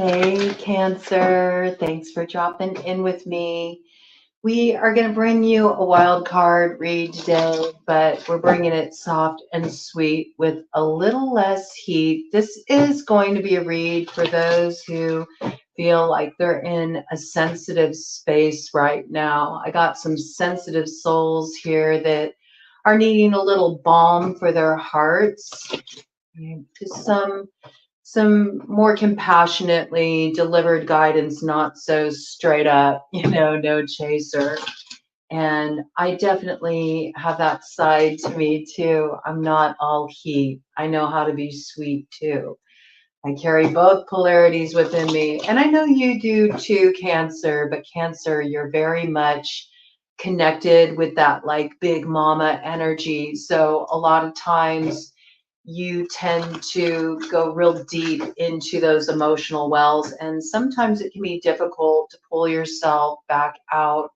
Hey, Cancer. Thanks for dropping in with me. We are going to bring you a wild card read today, but we're bringing it soft and sweet with a little less heat. This is going to be a read for those who feel like they're in a sensitive space right now. I got some sensitive souls here that are needing a little balm for their hearts. Just some more compassionately delivered guidance, not so straight up, no chaser. And I definitely have that side to me too. I'm not all heat. I know how to be sweet too. I carry both polarities within me. And I know you do too, Cancer, but Cancer, you're very much connected with that like big mama energy. So a lot of times you tend to go real deep into those emotional wells, and sometimes it can be difficult to pull yourself back out.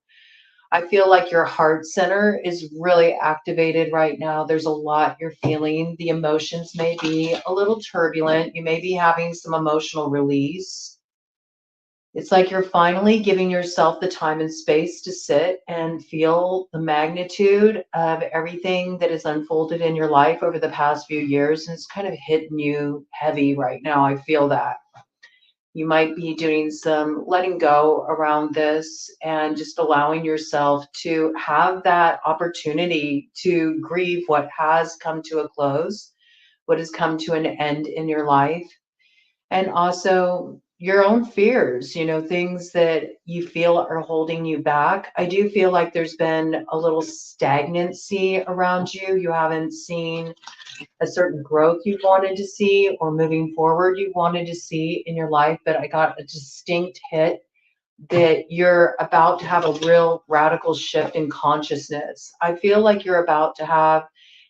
I feel like your heart center is really activated right now. There's a lot you're feeling. The emotions may be a little turbulent. You may be having some emotional release. It's like you're finally giving yourself the time and space to sit and feel the magnitude of everything that has unfolded in your life over the past few years. And it's kind of hitting you heavy right now. I feel that. You might be doing some letting go around this and just allowing yourself to have that opportunity to grieve what has come to a close, what has come to an end in your life, and also your own fears, things that you feel are holding you back. I do feel like there's been a little stagnancy around you. You haven't seen a certain growth you wanted to see or moving forward you wanted to see in your life, but I got a distinct hit that you're about to have a real radical shift in consciousness. I feel like you're about to have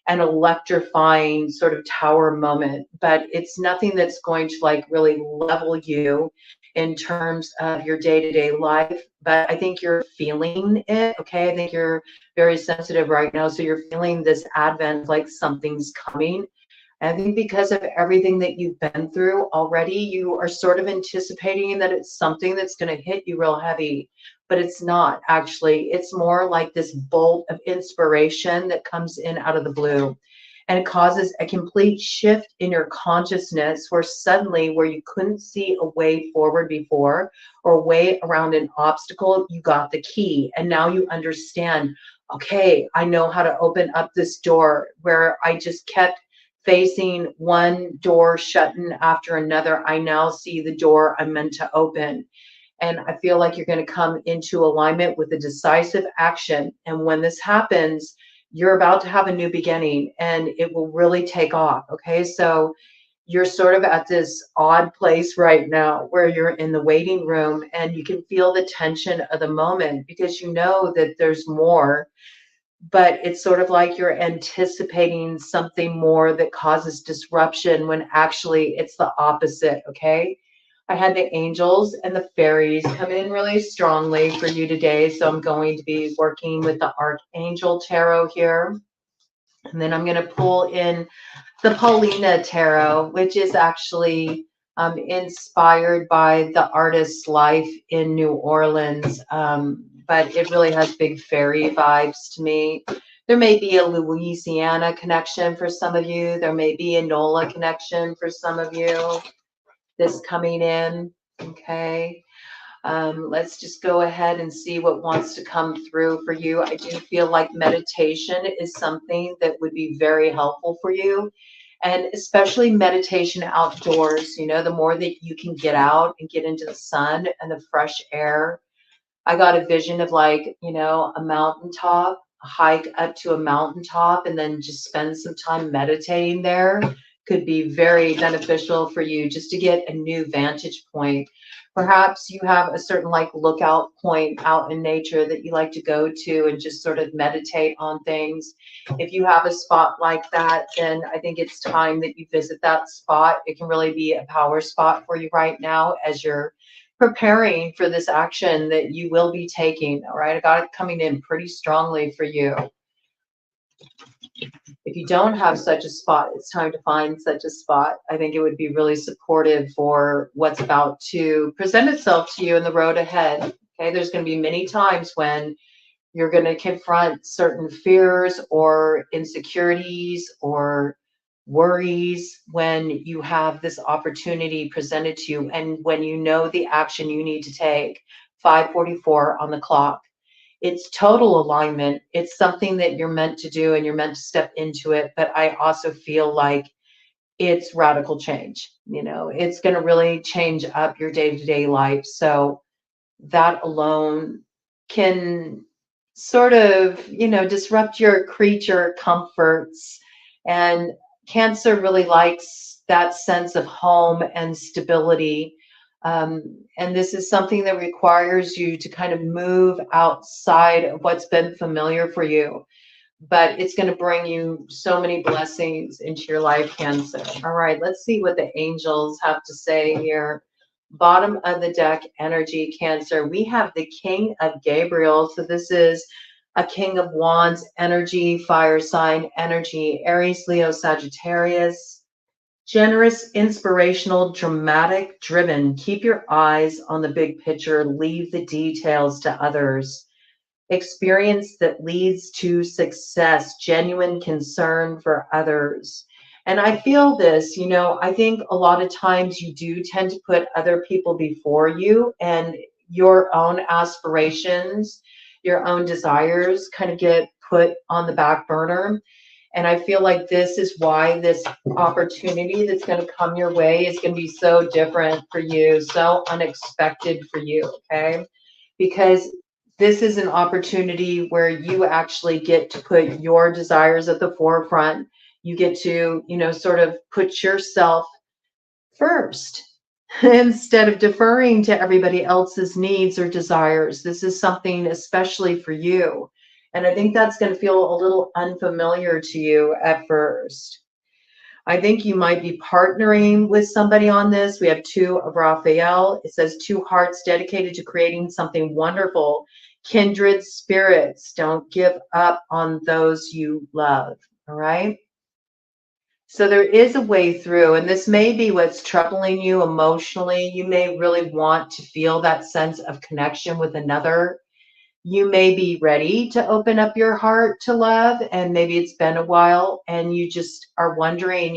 an electrifying sort of tower moment, but it's nothing that's going to like really level you in terms of your day-to-day life. But I think you're feeling it. Okay. I think you're very sensitive right now. So you're feeling this advent like something's coming. I think because of everything that you've been through already, you are sort of anticipating that it's something that's going to hit you real heavy, but it's not actually. It's more like this bolt of inspiration that comes in out of the blue. And it causes a complete shift in your consciousness where suddenly, where you couldn't see a way forward before or a way around an obstacle, you got the key. And now you understand, okay, I know how to open up this door where I just kept facing one door shutting after another. I now see the door I'm meant to open. And I feel like you're going to come into alignment with a decisive action. And when this happens, you're about to have a new beginning and it will really take off. Okay. So you're sort of at this odd place right now where you're in the waiting room and you can feel the tension of the moment because you know that there's more, but it's sort of like you're anticipating something more that causes disruption when actually it's the opposite. Okay. I had the angels and the fairies come in really strongly for you today. So I'm going to be working with the Archangel Tarot here. And then I'm going to pull in the Paulina Tarot, which is actually inspired by the artist's life in New Orleans. But it really has big fairy vibes to me. There may be a Louisiana connection for some of you. There may be a NOLA connection for some of you. This coming in. Okay. Let's just go ahead and see what wants to come through for you. I do feel like meditation is something that would be very helpful for you. And especially meditation outdoors, the more that you can get out and get into the sun and the fresh air. I got a vision of like, a mountaintop, a hike up to a mountaintop, and then just spend some time meditating there could be very beneficial for you just to get a new vantage point. Perhaps you have a certain like lookout point out in nature that you like to go to and just sort of meditate on things. If you have a spot like that, then I think it's time that you visit that spot. It can really be a power spot for you right now as you're preparing for this action that you will be taking. All right. I got it coming in pretty strongly for you. If you don't have such a spot, it's time to find such a spot. I think it would be really supportive for what's about to present itself to you in the road ahead. Okay, there's going to be many times when you're going to confront certain fears or insecurities or worries when you have this opportunity presented to you and when you know the action you need to take. 5:44 on the clock. It's total alignment. It's something that you're meant to do and you're meant to step into it. But I also feel like it's radical change. It's going to really change up your day-to-day life. So that alone can sort of, disrupt your creature comforts. And Cancer really likes that sense of home and stability. And this is something that requires you to kind of move outside of what's been familiar for you. But it's going to bring you so many blessings into your life, Cancer. All right, let's see what the angels have to say here. Bottom of the deck, energy, Cancer. We have the King of Gabriel. So this is a King of Wands energy, fire sign energy, Aries, Leo, Sagittarius. Generous, inspirational, dramatic, driven. Keep your eyes on the big picture. Leave the details to others. Experience that leads to success, genuine concern for others. And I feel this, I think a lot of times you do tend to put other people before you, and your own aspirations, your own desires kind of get put on the back burner. And I feel like this is why this opportunity that's going to come your way is going to be so different for you, so unexpected for you, okay? Because this is an opportunity where you actually get to put your desires at the forefront. You get to, sort of put yourself first instead of deferring to everybody else's needs or desires. This is something especially for you. And I think that's going to feel a little unfamiliar to you at first. I think you might be partnering with somebody on this. We have 2 of Raphael. It says 2 hearts dedicated to creating something wonderful. Kindred spirits. Don't give up on those you love. All right. So there is a way through, and this may be what's troubling you emotionally. You may really want to feel that sense of connection with another. You may be ready to open up your heart to love, and maybe it's been a while and you just are wondering,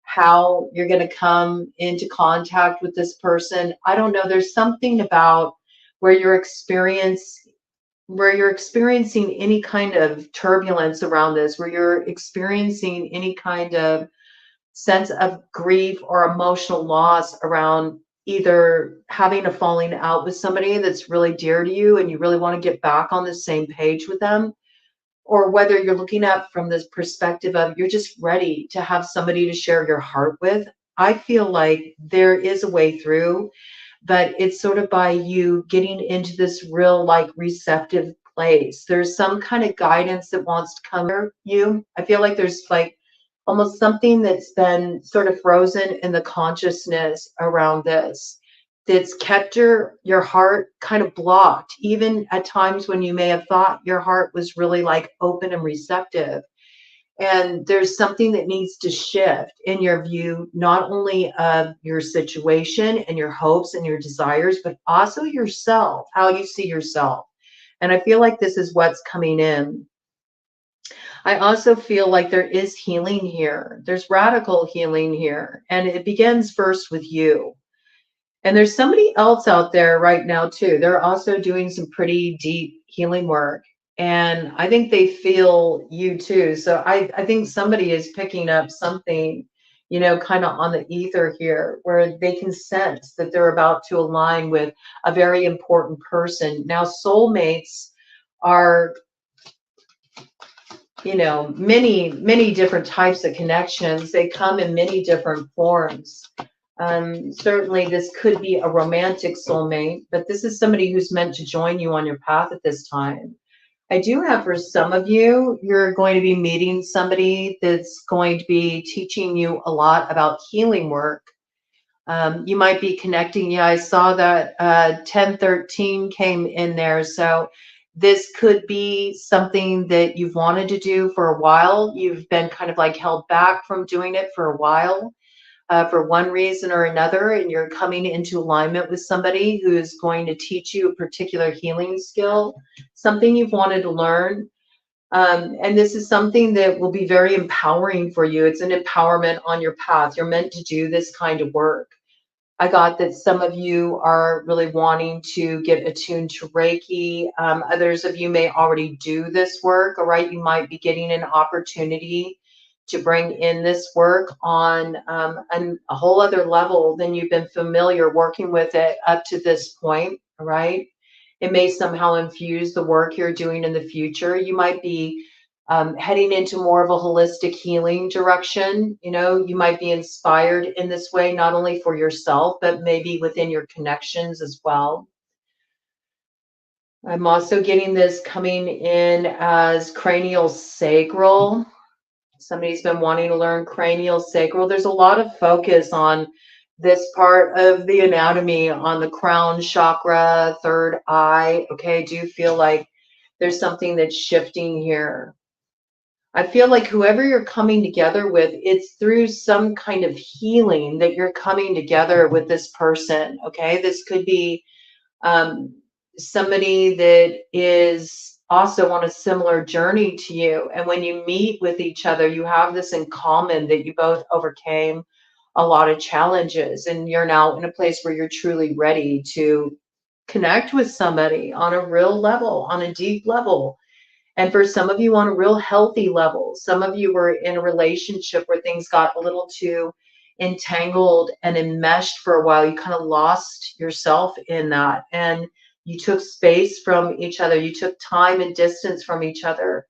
how you're going to come into contact with this person. I don't know. There's something about where you're experiencing any kind of turbulence around this, where you're experiencing any kind of sense of grief or emotional loss around either having a falling out with somebody that's really dear to you and you really want to get back on the same page with them, or whether you're looking at from this perspective of you're just ready to have somebody to share your heart with. I feel like there is a way through, but it's sort of by you getting into this real like receptive place. There's some kind of guidance that wants to come to you. I feel like there's like almost something that's been sort of frozen in the consciousness around this, that's kept your heart kind of blocked, even at times when you may have thought your heart was really like open and receptive. And there's something that needs to shift in your view, not only of your situation and your hopes and your desires, but also yourself, how you see yourself. And I feel like this is what's coming in. I also feel like there is healing here. There's radical healing here. And it begins first with you. And there's somebody else out there right now, too. They're also doing some pretty deep healing work. And I think they feel you, too. So I think somebody is picking up something, kind of on the ether here, where they can sense that they're about to align with a very important person. Now, soulmates are, many, many different types of connections. They come in many different forms. Certainly this could be a romantic soulmate, but this is somebody who's meant to join you on your path at this time. I do have for some of you, you're going to be meeting somebody that's going to be teaching you a lot about healing work. You might be connecting. Yeah, I saw that 1013 came in there. So This could be something that you've wanted to do for a while. You've been kind of like held back from doing it for a while, for one reason or another, and you're coming into alignment with somebody who's going to teach you a particular healing skill, something you've wanted to learn. And this is something that will be very empowering for you. It's an empowerment on your path. You're meant to do this kind of work. I got that some of you are really wanting to get attuned to Reiki. Others of you may already do this work, all right? You might be getting an opportunity to bring in this work on a whole other level than you've been familiar working with it up to this point, all right? It may somehow infuse the work you're doing in the future. You might be heading into more of a holistic healing direction. You know, you might be inspired in this way, not only for yourself, but maybe within your connections as well. I'm also getting this coming in as cranial sacral. Somebody's been wanting to learn cranial sacral. There's a lot of focus on this part of the anatomy, on the crown chakra, third eye. Okay, I do feel like there's something that's shifting here. I feel like whoever you're coming together with, it's through some kind of healing that you're coming together with this person. Okay, this could be um, somebody that is also on a similar journey to you. And when you meet with each other, you have this in common, that you both overcame a lot of challenges, and you're now in a place where you're truly ready to connect with somebody on a real level, on a deep level. And for some of you, on a real healthy level. Some of you were in a relationship where things got a little too entangled and enmeshed for a while. You kind of lost yourself in that, and you took space from each other. You took time and distance from each other.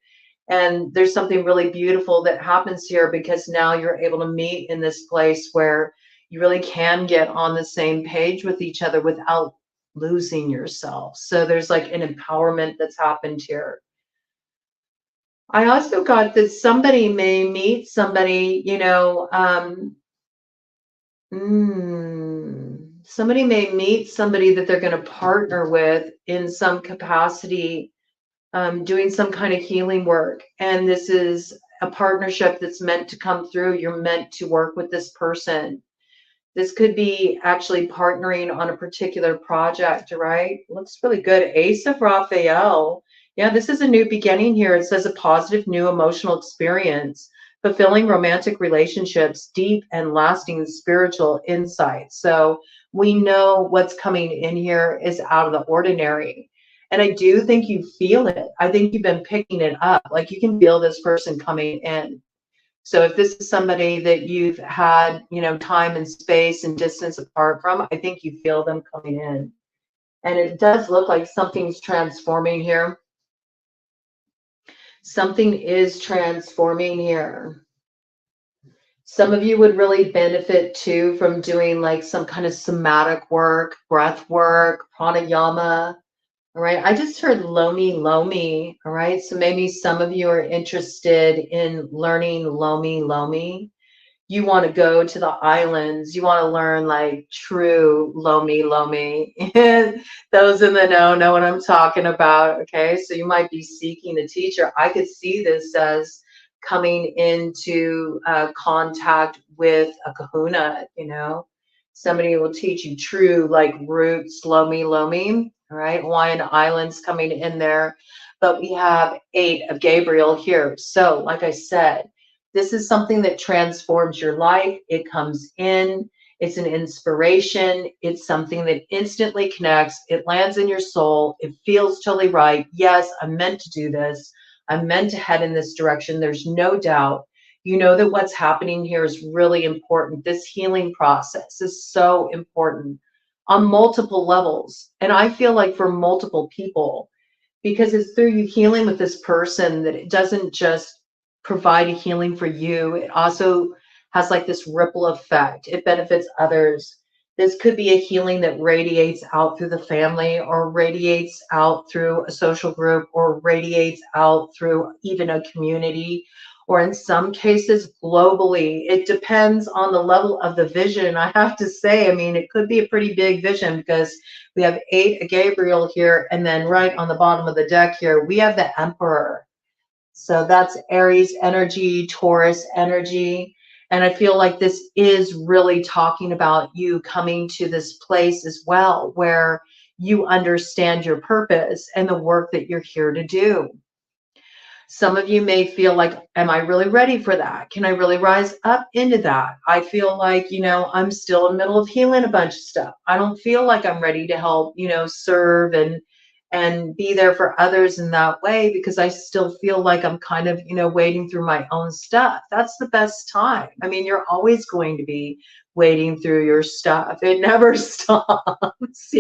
And there's something really beautiful that happens here, because now you're able to meet in this place where you really can get on the same page with each other without losing yourself. So there's like an empowerment that's happened here. I also got that somebody may meet somebody, somebody may meet somebody that they're going to partner with in some capacity, doing some kind of healing work. And this is a partnership that's meant to come through. You're meant to work with this person. This could be actually partnering on a particular project, right? Looks really good. Ace of Raphael. Yeah, this is a new beginning here. It says a positive new emotional experience, fulfilling romantic relationships, deep and lasting spiritual insights. So we know what's coming in here is out of the ordinary. And I do think you feel it. I think you've been picking it up. Like you can feel this person coming in. So if this is somebody that you've had, time and space and distance apart from, I think you feel them coming in. And it does look like something's transforming here. Something is transforming here. Some of you would really benefit too from doing like some kind of somatic work, breath work, pranayama. All right. I just heard Lomi Lomi. All right. So maybe some of you are interested in learning Lomi Lomi. You want to go to the islands. You want to learn like true Lomi Lomi. Those in the know what I'm talking about. Okay. So you might be seeking a teacher. I could see this as coming into contact with a kahuna, somebody who will teach you true like roots Lomi Lomi. All right, Hawaiian Islands coming in there. But we have 8 of Gabriel here. So like I said, this is something that transforms your life. It comes in, it's an inspiration. It's something that instantly connects. It lands in your soul. It feels totally right. Yes, I'm meant to do this. I'm meant to head in this direction. There's no doubt. You know that what's happening here is really important. This healing process is so important on multiple levels. And I feel like for multiple people, because it's through you healing with this person that it doesn't just provide a healing for you. It also has like this ripple effect. It benefits others. This could be a healing that radiates out through the family, or radiates out through a social group, or radiates out through even a community, or in some cases globally. It depends on the level of the vision. I have to say, I mean, it could be a pretty big vision because we have 8 of Gabriel here, and then right on the bottom of the deck here, we have the Emperor. So that's Aries energy, Taurus energy. And I feel like this is really talking about you coming to this place as well, where you understand your purpose and the work that you're here to do. Some of you may feel like, am I really ready for that? Can I really rise up into that? I feel like, I'm still in the middle of healing a bunch of stuff. I don't feel like I'm ready to help, serve and be there for others in that way, because I still feel like I'm kind of, wading through my own stuff. That's the best time. I mean, you're always going to be wading through your stuff. It never stops,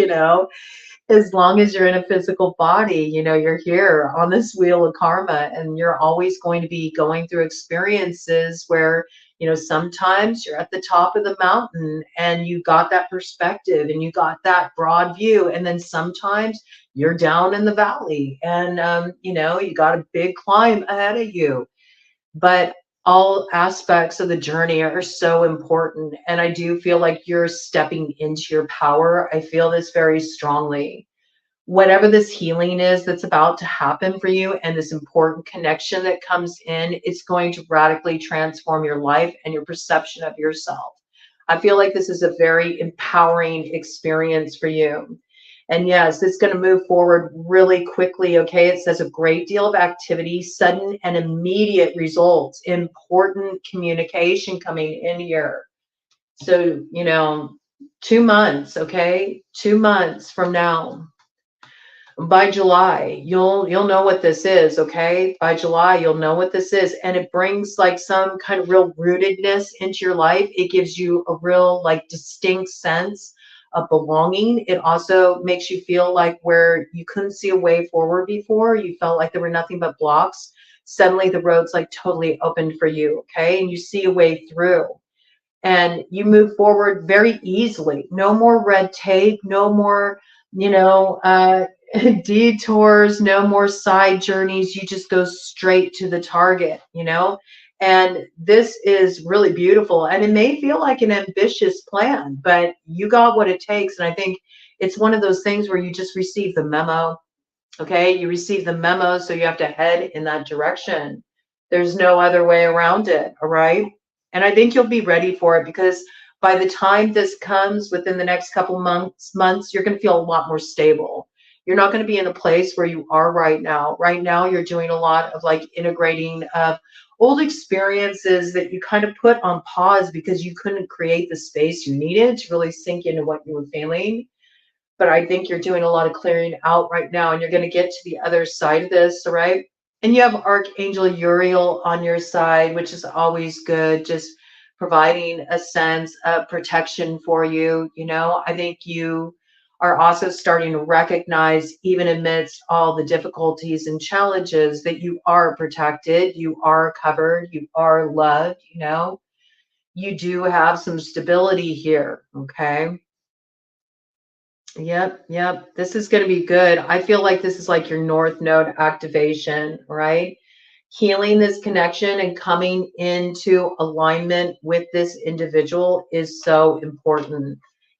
as long as you're in a physical body, you're here on this wheel of karma, and you're always going to be going through experiences where, sometimes you're at the top of the mountain and you got that perspective and you got that broad view. And then sometimes you're down in the valley and, you got a big climb ahead of you. But all aspects of the journey are so important. And I do feel like you're stepping into your power. I feel this very strongly. Whatever this healing is that's about to happen for you, and this important connection that comes in, it's going to radically transform your life and your perception of yourself. I feel like this is a very empowering experience for you. And yes, it's going to move forward really quickly. Okay. It says a great deal of activity, sudden and immediate results, important communication coming in here. So, 2 months. Okay. 2 months from now, by July, you'll know what this is. Okay. By July, you'll know what this is. And it brings like some kind of real rootedness into your life. It gives you a real like distinct sense of belonging. It also makes you feel like where you couldn't see a way forward before, you felt like there were nothing but blocks. Suddenly the road's like totally opened for you. Okay. And you see a way through and you move forward very easily. No more red tape, no more, detours, no more side journeys. You just go straight to the target, and this is really beautiful. And it may feel like an ambitious plan, but you got what it takes. And I think it's one of those things where you just receive the memo. Okay. You receive the memo. So you have to head in that direction. There's no other way around it. All right. And I think you'll be ready for it, because by the time this comes within the next couple months, you're going to feel a lot more stable. You're not going to be in a place where you are right now. Right now, you're doing a lot of like integrating of old experiences that you kind of put on pause because you couldn't create the space you needed to really sink into what you were feeling. But I think you're doing a lot of clearing out right now, and you're going to get to the other side of this, all right? And you have Archangel Uriel on your side, which is always good, just providing a sense of protection for you. I think you are also starting to recognize, even amidst all the difficulties and challenges, that you are protected, you are covered, you are loved. You do have some stability here, okay? Yep. This is going to be good. I feel like this is like your North Node activation, right? Healing this connection and coming into alignment with this individual is so important.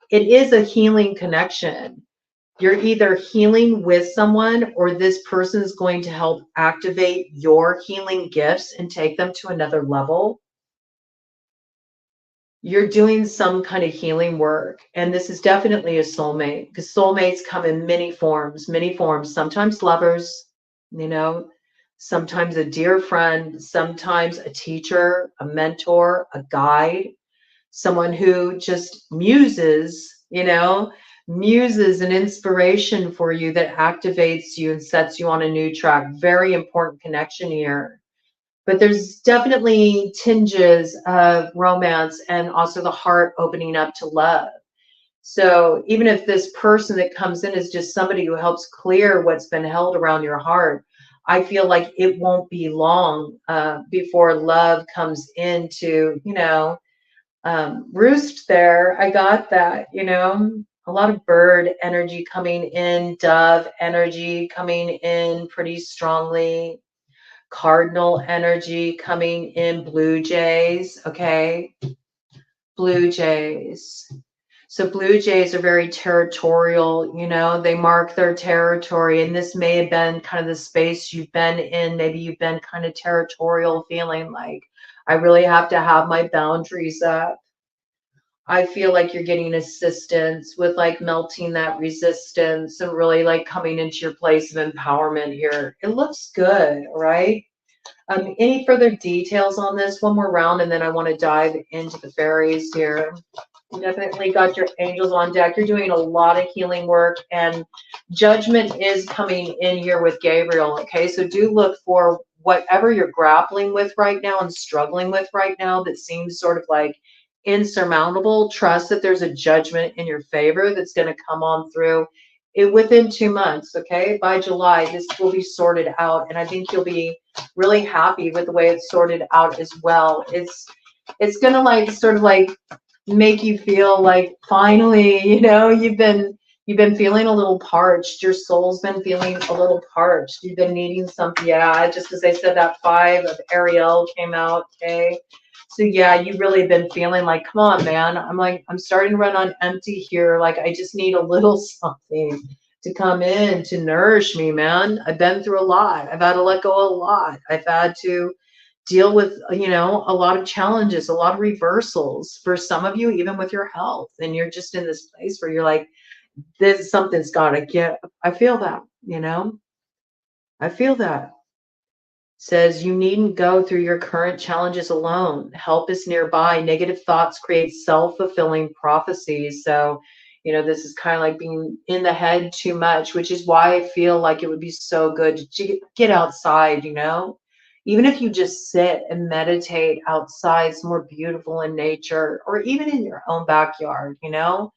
It is a healing connection. You're either healing with someone, or this person is going to help activate your healing gifts and take them to another level. You're doing some kind of healing work, and this is definitely a soulmate, because soulmates come in many forms, sometimes lovers, sometimes a dear friend, sometimes a teacher, a mentor, a guide, someone who just muses an inspiration for you that activates you and sets you on a new track. Very important connection here. But there's definitely tinges of romance and also the heart opening up to love. So even if this person that comes in is just somebody who helps clear what's been held around your heart, I feel like it won't be long before love comes into, roost there. I got that, a lot of bird energy coming in, dove energy coming in pretty strongly. Cardinal energy coming in, Blue Jays, okay? Blue Jays. So Blue Jays are very territorial, you know, they mark their territory. And this may have been kind of the space you've been in. Maybe you've been kind of territorial, feeling like, I really have to have my boundaries up. I feel like you're getting assistance with like melting that resistance and really like coming into your place of empowerment here. It looks good, right? Any further details on this? One more round, and then I want to dive into the fairies here. You definitely got your angels on deck. You're doing a lot of healing work, and judgment is coming in here with Gabriel. Okay, so do look for whatever you're grappling with right now and struggling with right now that seems sort of like insurmountable. Trust that there's a judgment in your favor that's going to come on through it within 2 months. Okay, by July, this will be sorted out, and I think you'll be really happy with the way it's sorted out as well. It's gonna like sort of like make you feel like finally, you know, you've been feeling a little parched. Your soul's been feeling a little parched. You've been needing something. Yeah, just as I said, that 5 of Ariel came out. Okay. So yeah, you really been feeling like, come on, man. I'm starting to run on empty here. Like I just need a little something to come in to nourish me, man. I've been through a lot. I've had to let go a lot. I've had to deal with, you know, a lot of challenges, a lot of reversals for some of you, even with your health. And you're just in this place where you're like, this something's got to get. I feel that, you know, I feel that. Says you needn't go through your current challenges alone. Help is nearby. Negative thoughts create self-fulfilling prophecies. So, you know, this is kind of like being in the head too much, which is why I feel like it would be so good to get outside, you know, even if you just sit and meditate outside, somewhere beautiful in nature, or even in your own backyard, you know,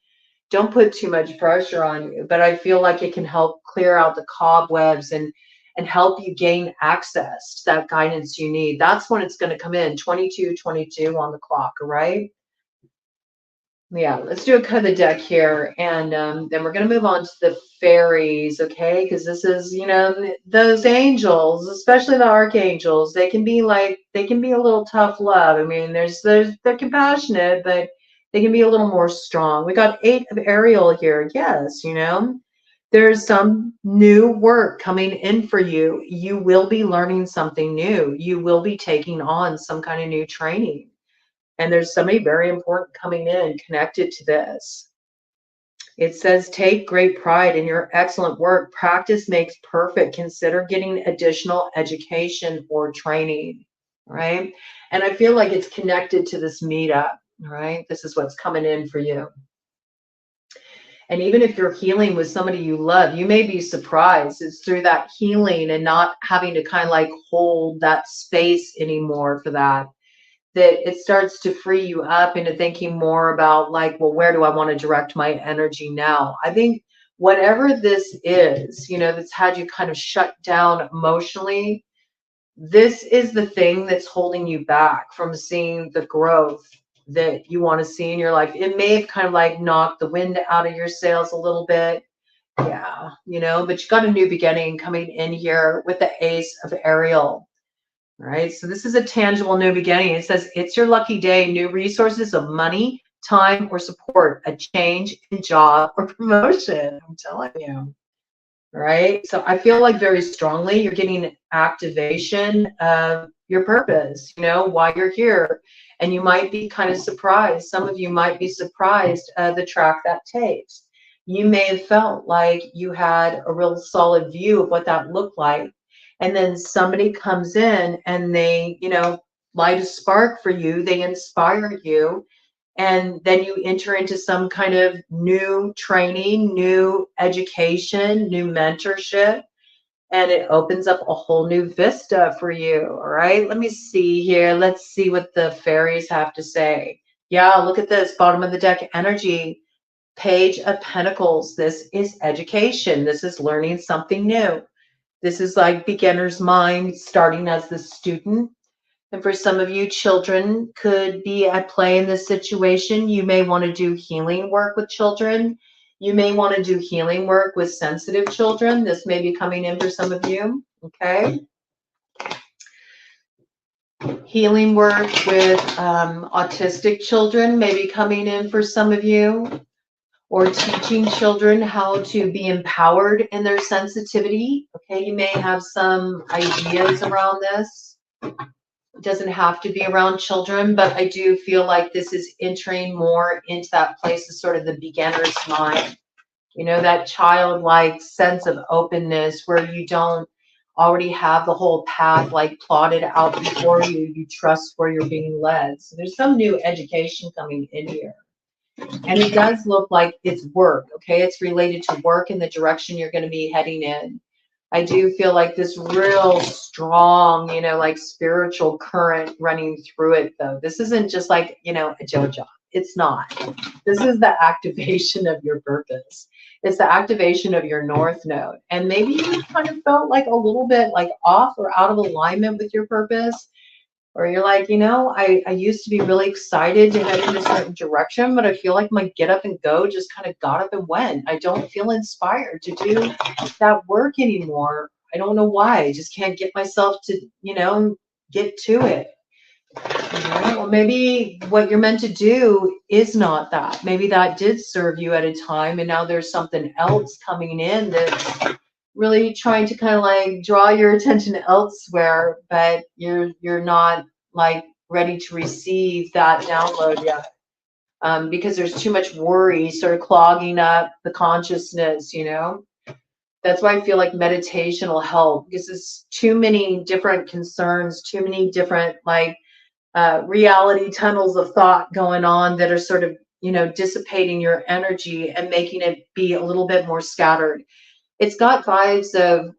don't put too much pressure on you, but I feel like it can help clear out the cobwebs and help you gain access to that guidance you need. That's when it's going to come in, 22:22 on the clock, all right? Yeah, let's do a cut of the deck here, and then we're going to move on to the fairies, okay? Because this is, you know, those angels, especially the archangels, they can be like, they can be a little tough love. I mean, they're compassionate, but they can be a little more strong. We got 8 of Ariel here. Yes, you know, there's some new work coming in for you. You will be learning something new. You will be taking on some kind of new training. And there's somebody very important coming in connected to this. It says, take great pride in your excellent work. Practice makes perfect. Consider getting additional education or training, right? And I feel like it's connected to this meetup, right? This is what's coming in for you. And even if you're healing with somebody you love, you may be surprised. It's through that healing and not having to kind of like hold that space anymore for that it starts to free you up into thinking more about like, well, where do I want to direct my energy now? I think whatever this is, you know, that's had you kind of shut down emotionally, this is the thing that's holding you back from seeing the growth that you want to see in your life. It may have kind of like knocked the wind out of your sails a little bit. Yeah, you know, but you got a new beginning coming in here with the Ace of Ariel. All right, so this is a tangible new beginning. It says it's your lucky day, new resources of money, time, or support, a change in job or promotion. I'm telling you. All right, so I feel like very strongly you're getting activation of your purpose, you know, why you're here. And you might be kind of surprised. Some of you might be surprised the track that takes. You may have felt like you had a real solid view of what that looked like. And then somebody comes in and they, you know, light a spark for you, they inspire you, and then you enter into some kind of new training, new education, new mentorship, and it opens up a whole new vista for you. All right, let me see here. Let's see what the fairies have to say. Yeah, look at this bottom of the deck energy. Page of Pentacles. This is education. This is learning something new. This is like beginner's mind starting as the student. And for some of you, children could be at play in this situation. You may want to do healing work with children. You may want to do healing work with sensitive children. This may be coming in for some of you. Okay. healing work with autistic children, maybe coming in for some of you, or teaching children how to be empowered in their sensitivity. Okay, you may have some ideas around this. It doesn't have to be around children, but I do feel like this is entering more into that place of sort of the beginner's mind. You know, that childlike sense of openness where you don't already have the whole path like plotted out before you. You trust where you're being led. So there's some new education coming in here. And it does look like it's work, okay? It's related to work in the direction you're going to be heading in. I do feel like this real strong, you know, like spiritual current running through it, though. This isn't just like, you know, a job. It's not. This is the activation of your purpose. It's the activation of your north node. And maybe you kind of felt like a little bit like off or out of alignment with your purpose. Or you're like, you know, I used to be really excited to head in a certain direction, but I feel like my get up and go just kind of got up and went. I don't feel inspired to do that work anymore. I don't know why. I just can't get myself to, you know, get to it. You know? Or maybe what you're meant to do is not that. Maybe that did serve you at a time, and now there's something else coming in that's really trying to kind of like draw your attention elsewhere, but you're not like ready to receive that download yet, because there's too much worry sort of clogging up the consciousness, you know. That's why I feel like meditation will help, because there's too many different concerns, too many different like reality tunnels of thought going on that are sort of, you know, dissipating your energy and making it be a little bit more scattered. It's got vibes of,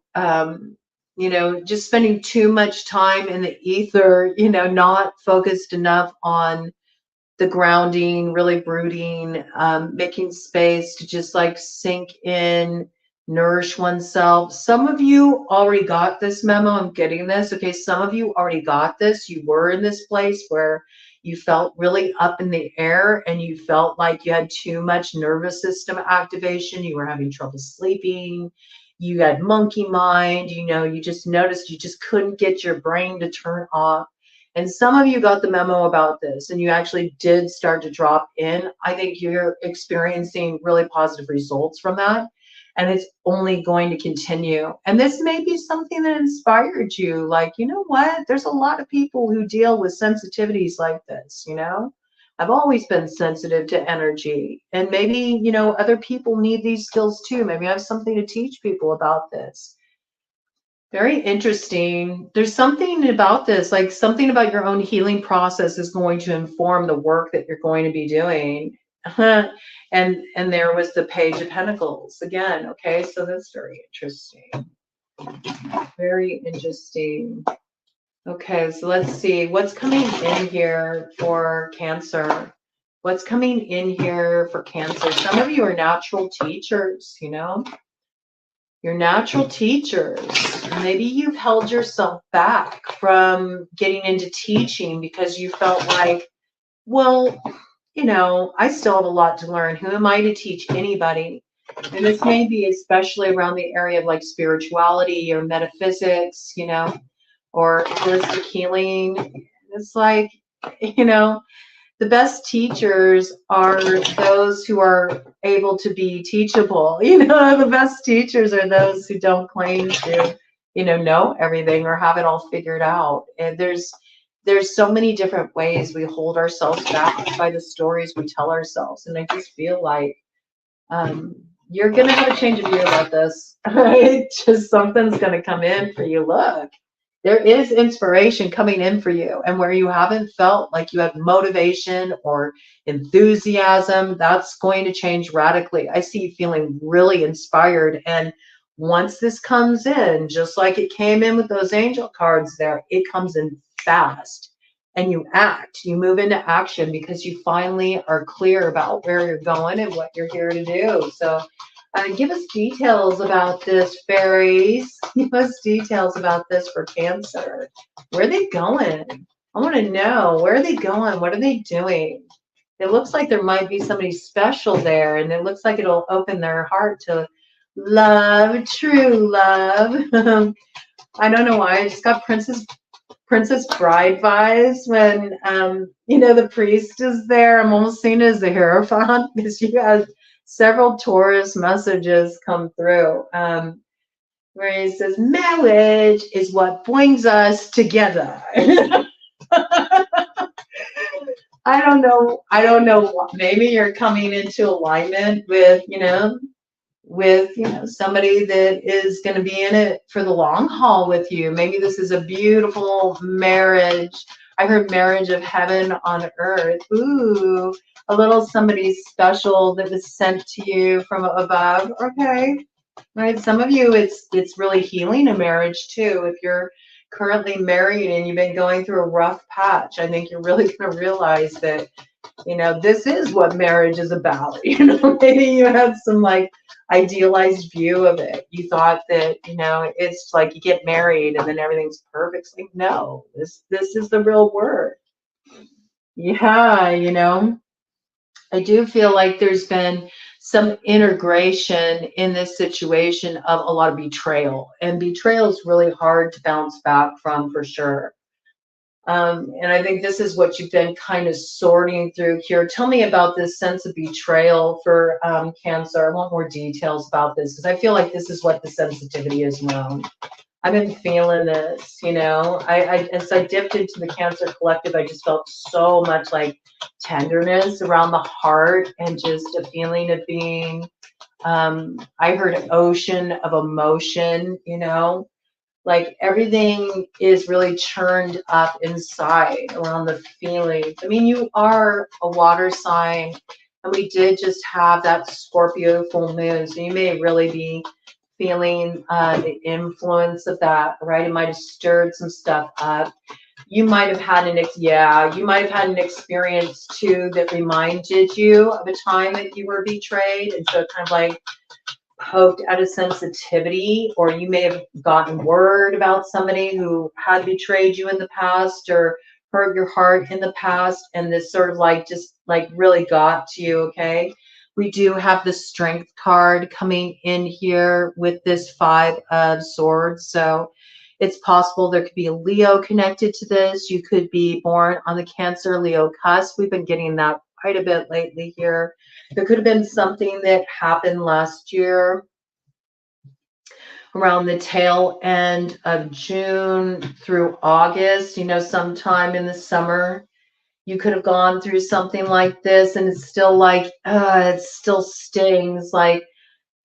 you know, just spending too much time in the ether, you know, not focused enough on the grounding, really brooding, making space to just like sink in, nourish oneself. Some of you already got this memo. I'm getting this. Okay. Some of you already got this. You were in this place where you felt really up in the air and you felt like you had too much nervous system activation. You were having trouble sleeping. You had monkey mind. You know, you just noticed you just couldn't get your brain to turn off. And some of you got the memo about this and you actually did start to drop in. I think you're experiencing really positive results from that. And it's only going to continue. And this may be something that inspired you. Like, you know what? There's a lot of people who deal with sensitivities like this, you know? I've always been sensitive to energy. And maybe, you know, other people need these skills too. Maybe I have something to teach people about this. Very interesting. There's something about this, like something about your own healing process is going to inform the work that you're going to be doing. and there was the Page of Pentacles again. Okay, so that's very interesting. Very interesting. Okay, so let's see what's coming in here for Cancer. What's coming in here for Cancer? Some of you are natural teachers, you know. You're natural teachers. Maybe you've held yourself back from getting into teaching because you felt like, well, you know, I still have a lot to learn. Who am I to teach anybody? And this may be especially around the area of like spirituality or metaphysics, you know, or holistic healing. It's like, you know, the best teachers are those who are able to be teachable. You know, the best teachers are those who don't claim to, you know everything or have it all figured out. And there's so many different ways we hold ourselves back by the stories we tell ourselves. And I just feel like you're going to have a change of view about this. Right? Just something's going to come in for you. Look. There is inspiration coming in for you, and where you haven't felt like you have motivation or enthusiasm, that's going to change radically. I see you feeling really inspired, and once this comes in, just like it came in with those angel cards there, it comes in fast, and you act, you move into action because you finally are clear about where you're going and what you're here to do. So give us details about this, fairies. Give us details about this for Cancer. Where are they going? I want to know. Where are they going? What are they doing? It looks like there might be somebody special there, and it looks like it'll open their heart to love, true love. I don't know why. I just got Princess Princess Bride vibes when, you know, the priest is there. I'm almost seeing it as the Hierophant because you had several Taurus messages come through. Where he says, marriage is what brings us together. I don't know. I don't know. Maybe you're coming into alignment with, you know, somebody that is going to be in it for the long haul with you. Maybe this is a beautiful marriage. I heard marriage of heaven on earth. Ooh, a little somebody special that was sent to you from above. Okay. Right. Some of you, it's really healing a marriage too. If you're currently married and you've been going through a rough patch, I think you're really going to realize that, you know, this is what marriage is about. You know, maybe you had some like idealized view of it. You thought that, you know, it's like you get married and then everything's perfect. It's like, no, this is the real work. Yeah, you know. I do feel like there's been some integration in this situation of a lot of betrayal, and betrayal is really hard to bounce back from for sure. And I think this is what you've been kind of sorting through here. Tell me about this sense of betrayal for Cancer. I want more details about this because I feel like this is what the sensitivity is around. I've been feeling this, you know. As I dipped into the Cancer collective, I just felt so much like tenderness around the heart and just a feeling of being, I heard an ocean of emotion, you know, like everything is really churned up inside around the feelings. I mean, you are a water sign, and we did just have that Scorpio full moon, so you may really be feeling the influence of that, right? It might have stirred some stuff up. You might have had you might have had an experience too that reminded you of a time that you were betrayed, and so it kind of like poked at a sensitivity, or you may have gotten word about somebody who had betrayed you in the past or hurt your heart in the past, and this sort of like just like really got to you. Okay, we do have the Strength card coming in here with this Five of Swords, so it's possible there could be a Leo connected to this. You could be born on the Cancer Leo cusp. We've been getting that quite a bit lately here. There could have been something that happened last year around the tail end of June through August, you know, sometime in the summer. You could have gone through something like this, and it's still like, it still stings. Like,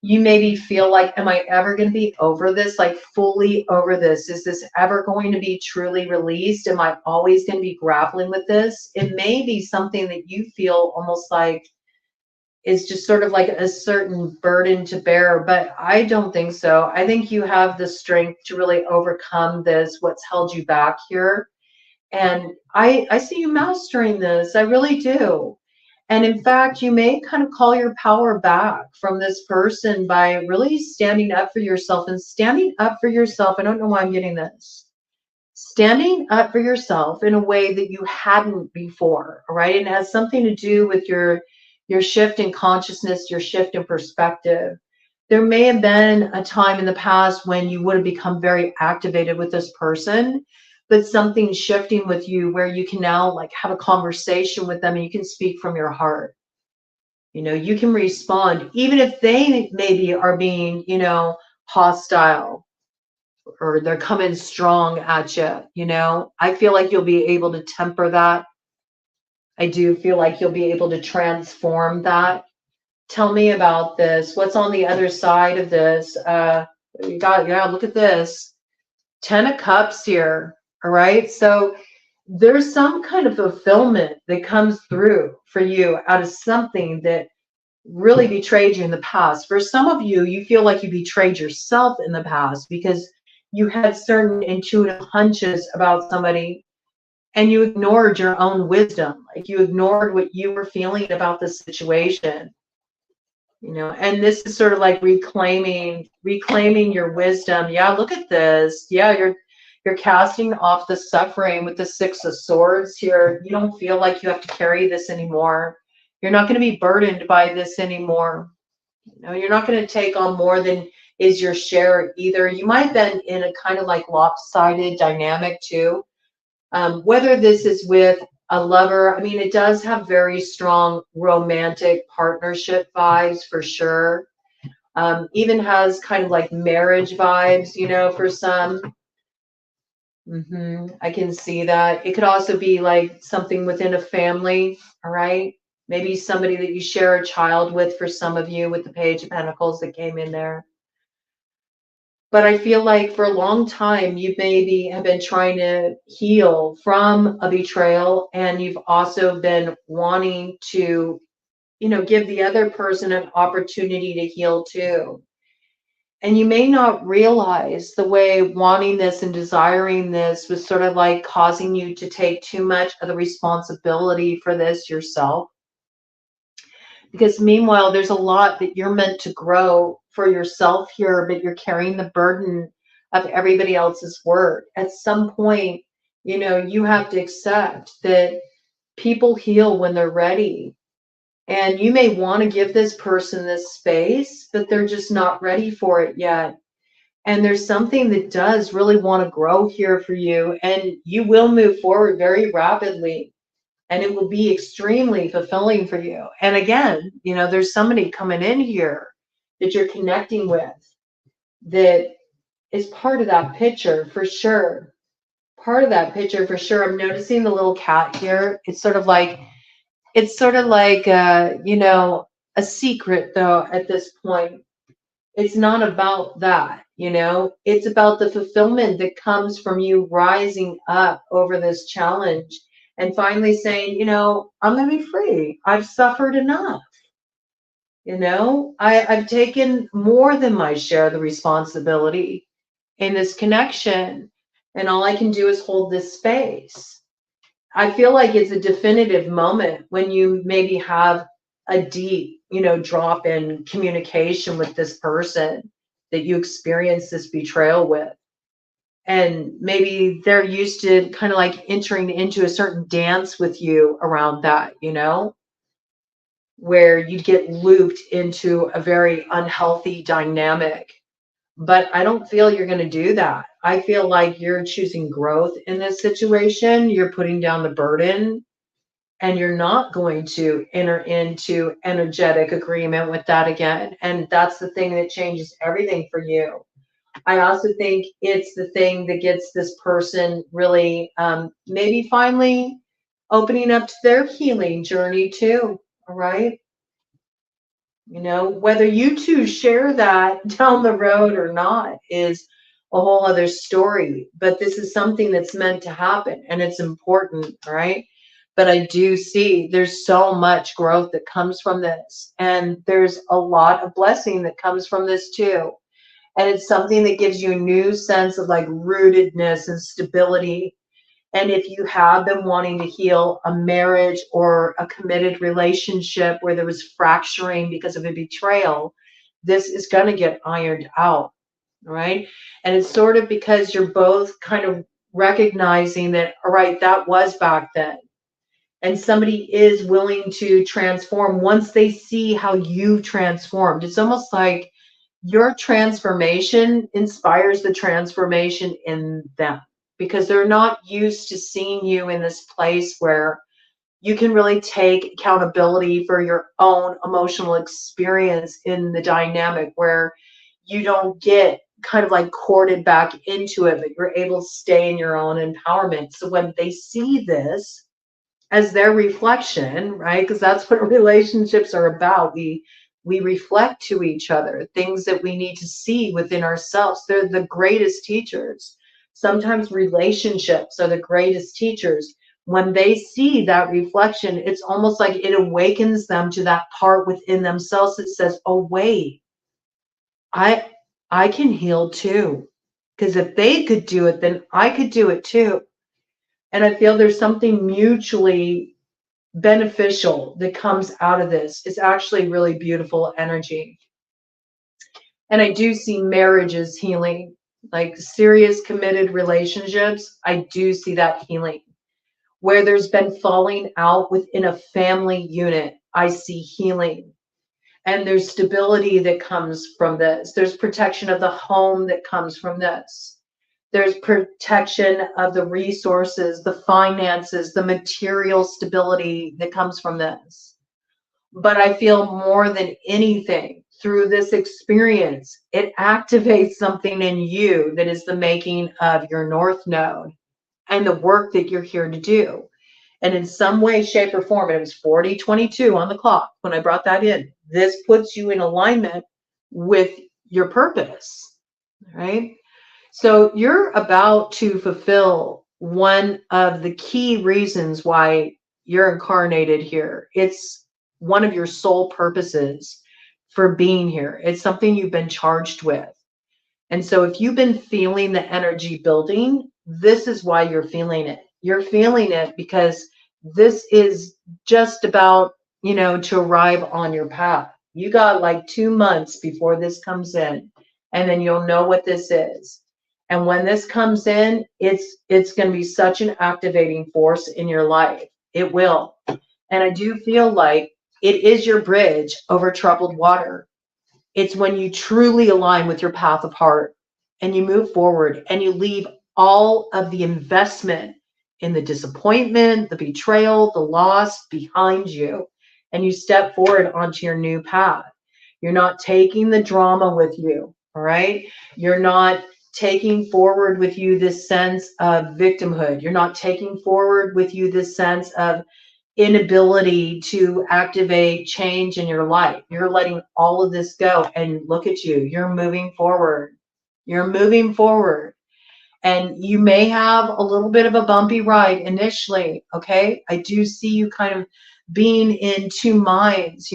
you maybe feel like, am I ever going to be over this? Like, fully over this? Is this ever going to be truly released? Am I always going to be grappling with this? It may be something that you feel almost like is just sort of like a certain burden to bear, but I don't think so. I think you have the strength to really overcome this, what's held you back here. And I see you mastering this. I really do. And in fact, you may kind of call your power back from this person by really standing up for yourself, and standing up for yourself. I don't know why I'm getting this. Standing up for yourself in a way that you hadn't before, right? And it has something to do with your shift in consciousness, your shift in perspective. There may have been a time in the past when you would have become very activated with this person, but something's shifting with you where you can now like have a conversation with them and you can speak from your heart. You know, you can respond, even if they maybe are being, you know, hostile, or they're coming strong at you. You know, I feel like you'll be able to temper that. I do feel like you'll be able to transform that. Tell me about this. What's on the other side of this? You got, yeah, look at this. 10 of Cups here. All right. So there's some kind of fulfillment that comes through for you out of something that really betrayed you in the past. For some of you, you feel like you betrayed yourself in the past because you had certain intuitive hunches about somebody and you ignored your own wisdom. Like, you ignored what you were feeling about the situation, you know. And this is sort of like reclaiming your wisdom. Yeah, look at this. Yeah, you're casting off the suffering with the Six of Swords here. You don't feel like you have to carry this anymore. You're not going to be burdened by this anymore. You know, you're not going to take on more than is your share either. You might have been in a kind of like lopsided dynamic too, Whether this is with a lover, I mean, it does have very strong romantic partnership vibes for sure. Even has kind of like marriage vibes, you know, for some. I can see that. It could also be like something within a family, all right? Maybe somebody that you share a child with for some of you with the Page of Pentacles that came in there. But I feel like for a long time, you maybe have been trying to heal from a betrayal, and you've also been wanting to, you know, give the other person an opportunity to heal too. And you may not realize the way wanting this and desiring this was sort of like causing you to take too much of the responsibility for this yourself. Because meanwhile, there's a lot that you're meant to grow for yourself here, but you're carrying the burden of everybody else's work. At some point, you know, you have to accept that people heal when they're ready. And you may want to give this person this space, but they're just not ready for it yet. And there's something that does really want to grow here for you, and you will move forward very rapidly, and it will be extremely fulfilling for you. And again, you know, there's somebody coming in here that you're connecting with that is part of that picture for sure. Part of that picture for sure. I'm noticing the little cat here. It's sort of like you know, a secret though at this point. It's not about that, you know, it's about the fulfillment that comes from you rising up over this challenge and finally saying, you know, I'm going to be free. I've suffered enough. You know, I've taken more than my share of the responsibility in this connection, and all I can do is hold this space. I feel like it's a definitive moment when you maybe have a deep, you know, drop in communication with this person that you experience this betrayal with. And maybe they're used to kind of like entering into a certain dance with you around that, you know, where you get looped into a very unhealthy dynamic. But I don't feel you're going to do that. I feel like you're choosing growth in this situation. You're putting down the burden, and you're not going to enter into energetic agreement with that again. And that's the thing that changes everything for you. I also think it's the thing that gets this person really maybe finally opening up to their healing journey too. All right. You know, whether you two share that down the road or not is a whole other story. But this is something that's meant to happen, and it's important, right? But I do see there's so much growth that comes from this, and there's a lot of blessing that comes from this too. And it's something that gives you a new sense of like rootedness and stability. And if you have been wanting to heal a marriage or a committed relationship where there was fracturing because of a betrayal, this is going to get ironed out, right? And it's sort of because you're both kind of recognizing that, all right, that was back then. And somebody is willing to transform once they see how you transformed. It's almost like your transformation inspires the transformation in them, because they're not used to seeing you in this place where you can really take accountability for your own emotional experience in the dynamic, where you don't get kind of like courted back into it, but you're able to stay in your own empowerment. So when they see this as their reflection, right? Because that's what relationships are about. We reflect to each other things that we need to see within ourselves. They're the greatest teachers. Sometimes relationships are the greatest teachers. When they see that reflection, it's almost like it awakens them to that part within themselves that says, "Oh wait, I I can heal too. Because if they could do it, then I could do it too." And I feel there's something mutually beneficial that comes out of this. It's actually really beautiful energy. And I do see marriages healing, like serious committed relationships. I do see that healing. Where there's been falling out within a family unit, I see healing. And there's stability that comes from this. There's protection of the home that comes from this. There's protection of the resources, the finances, the material stability that comes from this. But I feel more than anything through this experience, it activates something in you that is the making of your North Node and the work that you're here to do. And in some way, shape, or form, and it was 4022 on the clock when I brought that in, this puts you in alignment with your purpose, right? So you're about to fulfill one of the key reasons why you're incarnated here. It's one of your sole purposes for being here. It's something you've been charged with. And so if you've been feeling the energy building, this is why you're feeling it. You're feeling it because this is just about, to arrive on your path. You got like 2 months before this comes in, and then you'll know what this is. And when this comes in, it's going to be such an activating force in your life. It will. And I do feel like it is your bridge over troubled water. It's when you truly align with your path of heart and you move forward and you leave all of the investment in the disappointment, the betrayal, the loss behind you, and you step forward onto your new path. You're not taking the drama with you, all right? You're not taking forward with you this sense of victimhood. You're not taking forward with you this sense of inability to activate change in your life. You're letting all of this go, and look at you. You're moving forward. You're moving forward. And you may have a little bit of a bumpy ride initially, okay? I do see you kind of being in two minds,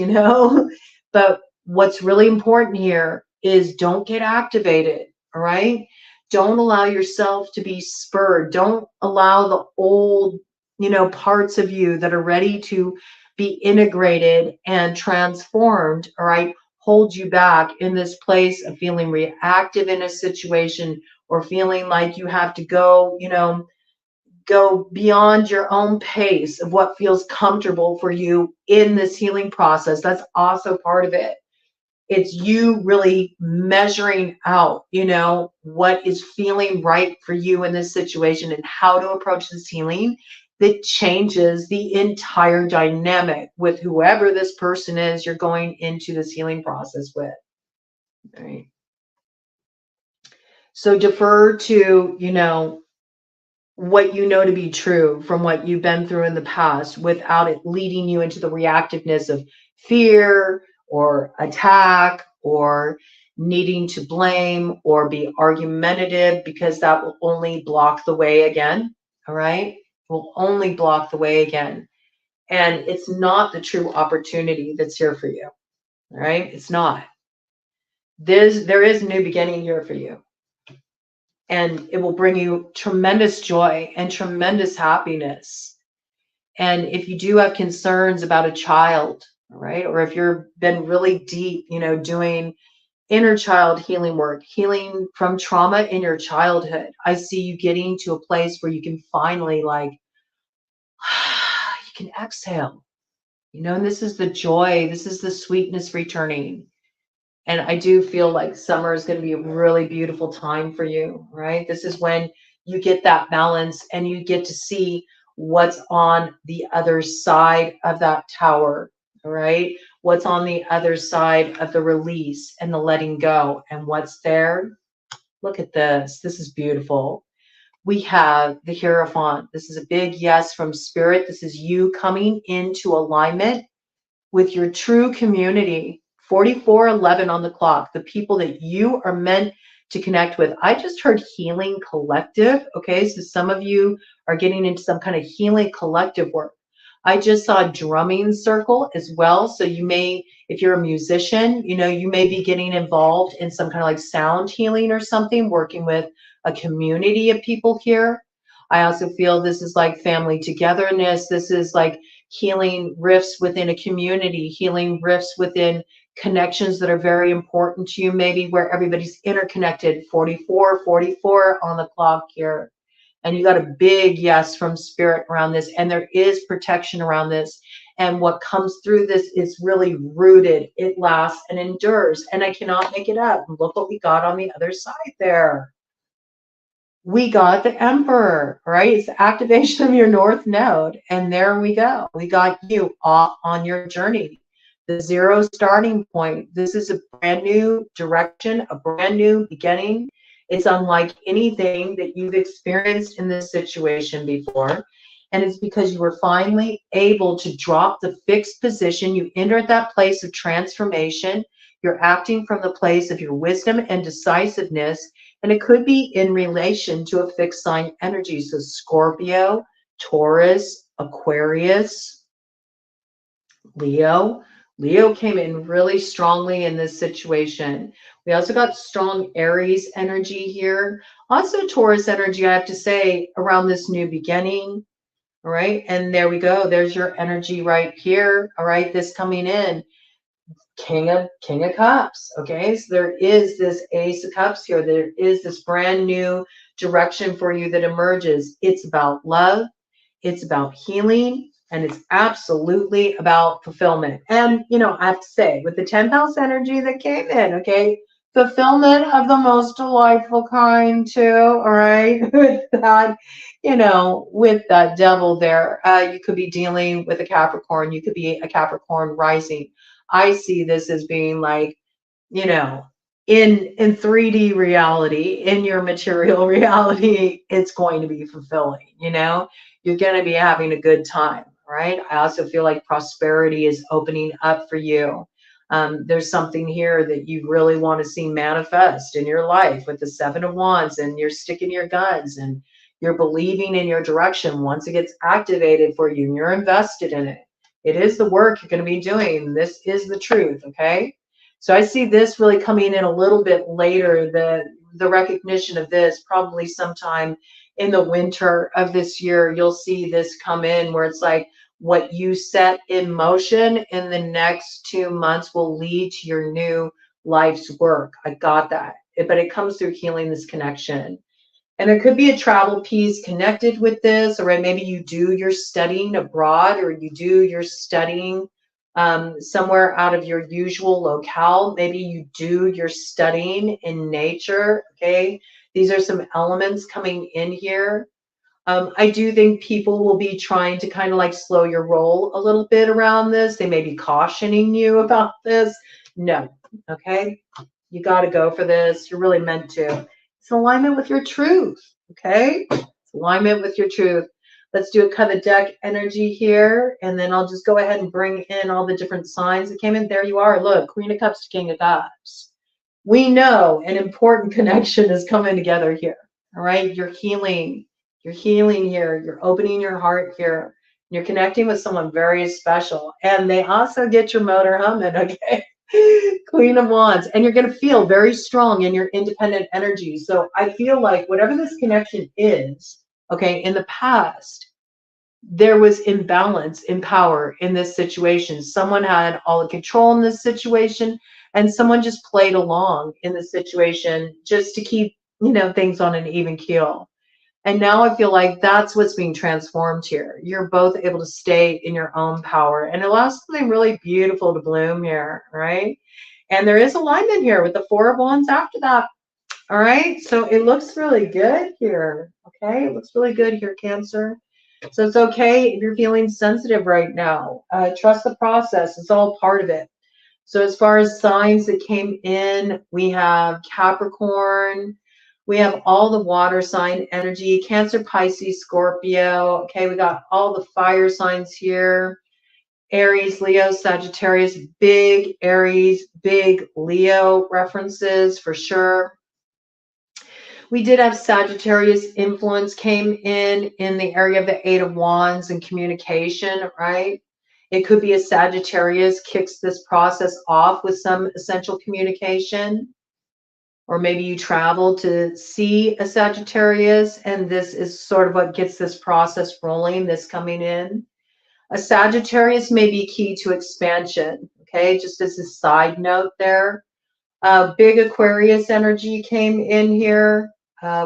But what's really important here is don't get activated, all right? Don't allow yourself to be spurred. Don't allow the old, parts of you that are ready to be integrated and transformed, all right, hold you back in this place of feeling reactive in a situation, or feeling like you have to go beyond your own pace of what feels comfortable for you in this healing process. That's also part of it. It's you really measuring out, what is feeling right for you in this situation and how to approach this healing that changes the entire dynamic with whoever this person is you're going into this healing process with. Right. So defer to, what you know to be true from what you've been through in the past without it leading you into the reactiveness of fear or attack or needing to blame or be argumentative, because that will only block the way again. All right. It will only block the way again. And it's not the true opportunity that's here for you. All right. It's not. There is a new beginning here for you. And it will bring you tremendous joy and tremendous happiness. And if you do have concerns about a child, right, or if you've been really deep, doing inner child healing work, healing from trauma in your childhood, I see you getting to a place where you can finally you can exhale, and this is the joy, this is the sweetness returning. And I do feel like summer is going to be a really beautiful time for you, right? This is when you get that balance and you get to see what's on the other side of that tower, right? What's on the other side of the release and the letting go, and what's there. Look at this. This is beautiful. We have the Hierophant. This is a big yes from Spirit. This is you coming into alignment with your true community. 4411 on the clock, the people that you are meant to connect with. I just heard healing collective. Okay, so some of you are getting into some kind of healing collective work. I just saw a drumming circle as well. So you may, if you're a musician, you may be getting involved in some kind of like sound healing or something, working with a community of people here. I also feel this is like family togetherness. This is like healing rifts within a community, healing rifts within connections that are very important to you, maybe where everybody's interconnected. 44 on the clock here. And you got a big yes from Spirit around this, and there is protection around this. And what comes through this is really rooted. It lasts and endures, and I cannot make it up. Look what we got on the other side there. we got the Emperor, right? It's the activation of your North Node. And there we go. We got you off on your journey. The zero starting point. This is a brand new direction, a brand new beginning. It's unlike anything that you've experienced in this situation before. And it's because you were finally able to drop the fixed position. You entered that place of transformation. You're acting from the place of your wisdom and decisiveness. And it could be in relation to a fixed sign energy. So Scorpio, Taurus, Aquarius, Leo. Leo came in really strongly in this situation. We also got strong Aries energy here. Also Taurus energy, I have to say, around this new beginning. All right. And there we go. There's your energy right here. All right. This coming in. King of Cups. Okay, so there is this Ace of Cups here. There is this brand new direction for you that emerges. It's about love, it's about healing, and it's absolutely about fulfillment. And you know, I have to say, with the 10th house energy that came in, okay, fulfillment of the most delightful kind too. All right, with that, you know, with that devil there, you could be dealing with a Capricorn. You could be a Capricorn rising. I see this as being like, you know, in 3D reality, in your material reality, it's going to be fulfilling, you know, you're going to be having a good time, right? I also feel like prosperity is opening up for you. There's something here that you really want to see manifest in your life with the 7 of Wands, and you're sticking your guns and you're believing in your direction. Once it gets activated for you and you're invested in it, it is the work you're going to be doing. This is the truth, okay? So I see this really coming in a little bit later, the recognition of this, probably sometime in the winter of this year, you'll see this come in where it's like what you set in motion in the next 2 months will lead to your new life's work. I got that. But it comes through healing this connection. And there could be a travel piece connected with this, or maybe you do your studying abroad, or you do your studying somewhere out of your usual locale. Maybe you do your studying in nature. Okay, these are some elements coming in here. I do think people will be trying to kind of like slow your roll a little bit around this. They may be cautioning you about this. No, okay, you got to go for this. You're really meant to. It's alignment with your truth, okay? It's alignment with your truth. Let's do a cut of deck energy here, and then I'll just go ahead and bring in all the different signs that came in. There you are. Look, Queen of Cups to King of Cups. We know an important connection is coming together here, all right? You're healing. You're healing here. You're opening your heart here. You're connecting with someone very special, and they also get your motor humming, okay? Queen of Wands. And you're going to feel very strong in your independent energy. So I feel like whatever this connection is, okay, in the past, there was imbalance in power in this situation. Someone had all the control in this situation, and someone just played along in the situation just to keep, you know, things on an even keel. And now I feel like that's what's being transformed here. You're both able to stay in your own power, and it allows something really beautiful to bloom here, right? And there is alignment here with the 4 of Wands after that. All right, so it looks really good here. Okay, it looks really good here, Cancer. So it's okay if you're feeling sensitive right now. Trust the process. It's all part of it. So as far as signs that came in, we have Capricorn. We have all the water sign energy, Cancer, Pisces, Scorpio. Okay, we got all the fire signs here. Aries, Leo, Sagittarius, big Aries, big Leo references for sure. We did have Sagittarius influence came in the area of the 8 of Wands and communication, right? It could be a Sagittarius kicks this process off with some essential communication. Or maybe you travel to see a Sagittarius, and this is sort of what gets this process rolling, this coming in. A Sagittarius may be key to expansion, okay? Just as a side note there. Big Aquarius energy came in here.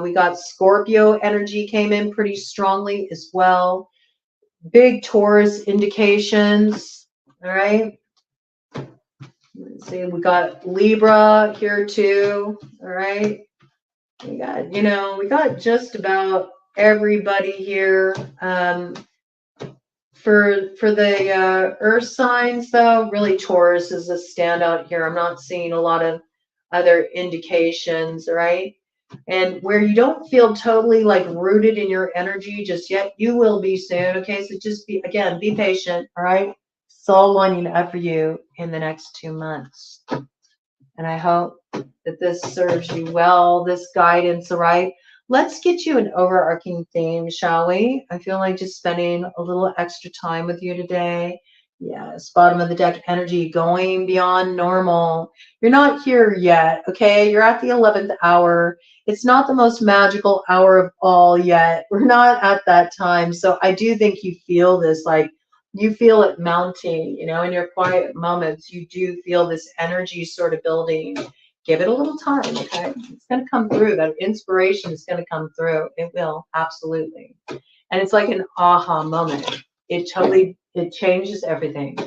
We got Scorpio energy came in pretty strongly as well. Big Taurus indications, all right? Let's see, we got Libra here too, all right? We got, we got just about everybody here. For the earth signs, though, really Taurus is a standout here. I'm not seeing a lot of other indications, right? And where you don't feel totally like rooted in your energy just yet, you will be soon. Okay, so just be patient. All right, it's all lining up for you in the next 2 months. And I hope that this serves you well, this guidance, all right? Let's get you an overarching theme, shall we? I feel like just spending a little extra time with you today. Yes, bottom of the deck energy, going beyond normal. You're not here yet, okay? You're at the 11th hour. It's not the most magical hour of all yet. We're not at that time. So I do think you feel this, like, you feel it mounting, in your quiet moments. You do feel this energy sort of building. Give it a little time, okay? It's going to come through. That inspiration is going to come through. It will, absolutely. And it's like an aha moment. It changes everything.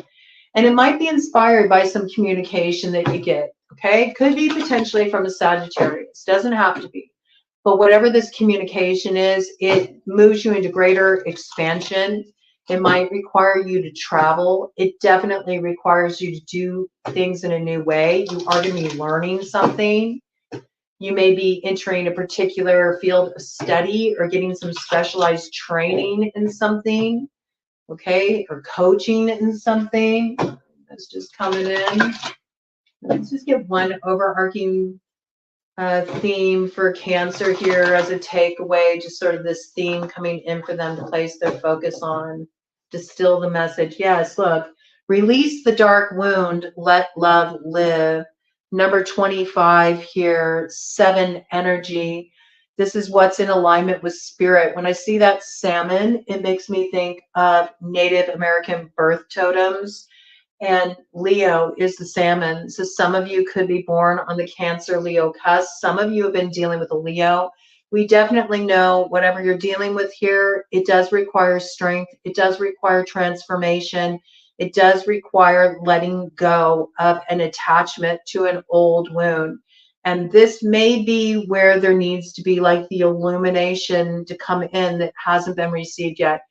And it might be inspired by some communication that you get, okay? Could be potentially from a Sagittarius. Doesn't have to be. But whatever this communication is, it moves you into greater expansion. It might require you to travel. It definitely requires you to do things in a new way. You are going to be learning something. You may be entering a particular field of study or getting some specialized training in something, okay, or coaching in something. That's just coming in. Let's just get one overarching theme for Cancer here as a takeaway, just sort of this theme coming in for them to place their focus on, distill the message. Yes, look, release the dark wound, let love live. Number 25 here, 7 energy. This is what's in alignment with spirit. When I see that salmon, it makes me think of Native American birth totems. And Leo is the salmon. So some of you could be born on the Cancer Leo cusp. Some of you have been dealing with a Leo. We definitely know whatever you're dealing with here, it does require strength. It does require transformation. It does require letting go of an attachment to an old wound. And this may be where there needs to be like the illumination to come in that hasn't been received yet.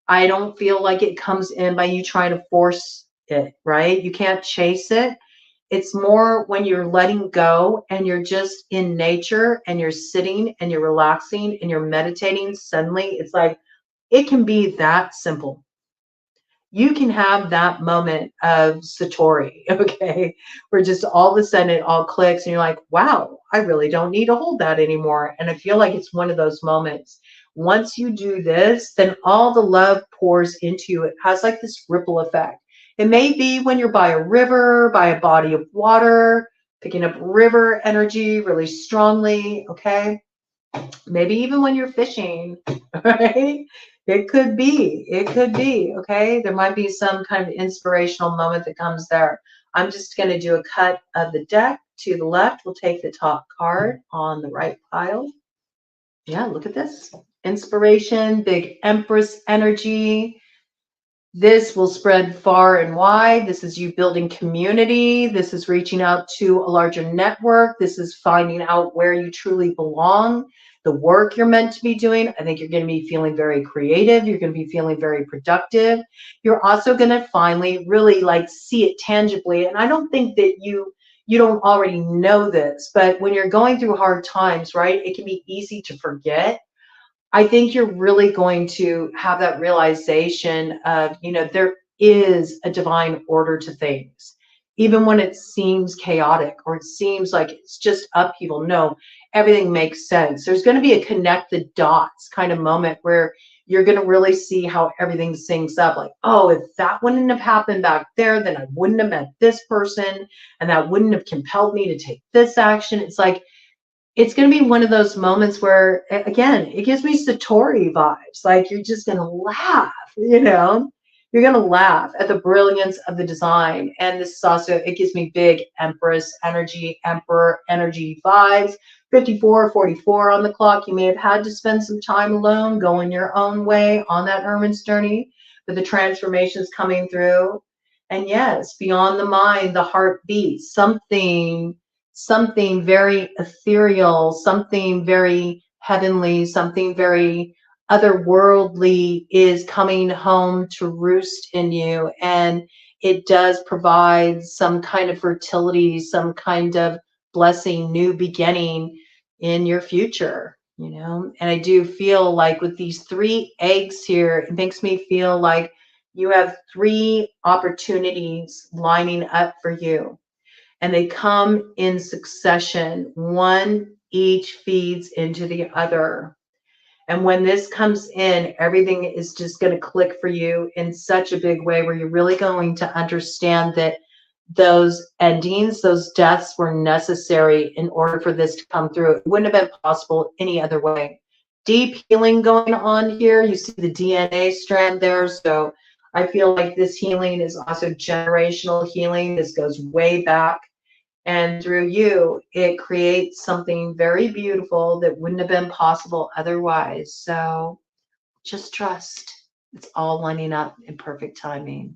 I don't feel like it comes in by you trying to force it, right? You can't chase it. It's more when you're letting go and you're just in nature and you're sitting and you're relaxing and you're meditating. Suddenly, it's like it can be that simple. You can have that moment of Satori, okay, where just all of a sudden it all clicks and you're like, wow, I really don't need to hold that anymore. And I feel like it's one of those moments. Once you do this, then all the love pours into you. It has like this ripple effect. It may be when you're by a river, by a body of water, picking up river energy really strongly, okay? Maybe even when you're fishing, right? It could be, okay? There might be some kind of inspirational moment that comes there. I'm just going to do a cut of the deck to the left. We'll take the top card on the right pile. Yeah, look at this. Inspiration, big Empress energy. This will spread far and wide. This is you building community. This is reaching out to a larger network. This is finding out where you truly belong, the work you're meant to be doing. I think you're going to be feeling very creative. You're going to be feeling very productive. You're also going to finally really like see it tangibly. And I don't think that you don't already know this, but when you're going through hard times, right, it can be easy to forget. I think you're really going to have that realization of, there is a divine order to things. Even when it seems chaotic or it seems like it's just upheaval, no, everything makes sense. There's going to be a connect the dots kind of moment where you're going to really see how everything syncs up. Like, oh, if that wouldn't have happened back there, then I wouldn't have met this person and that wouldn't have compelled me to take this action. It's like, it's going to be one of those moments where, again, it gives me Satori vibes. Like you're just going to laugh, you're going to laugh at the brilliance of the design. And this is also, it gives me big Empress energy, Emperor energy vibes. 54:44 on the clock. You may have had to spend some time alone, going your own way on that hermit's journey, but the transformation's coming through. And yes, beyond the mind, the heart beats. Something something very ethereal, something very heavenly, something very otherworldly is coming home to roost in you. And it does provide some kind of fertility, some kind of blessing, new beginning in your future, you know. And I do feel like with these 3 eggs here, it makes me feel like you have 3 opportunities lining up for you, and they come in succession. One each feeds into the other. And when this comes in, everything is just going to click for you in such a big way where you're really going to understand that those endings, those deaths were necessary in order for this to come through. It wouldn't have been possible any other way. Deep healing going on here. You see the DNA strand there. So I feel like this healing is also generational healing. This goes way back. And through you, it creates something very beautiful that wouldn't have been possible otherwise. So just trust. It's all lining up in perfect timing.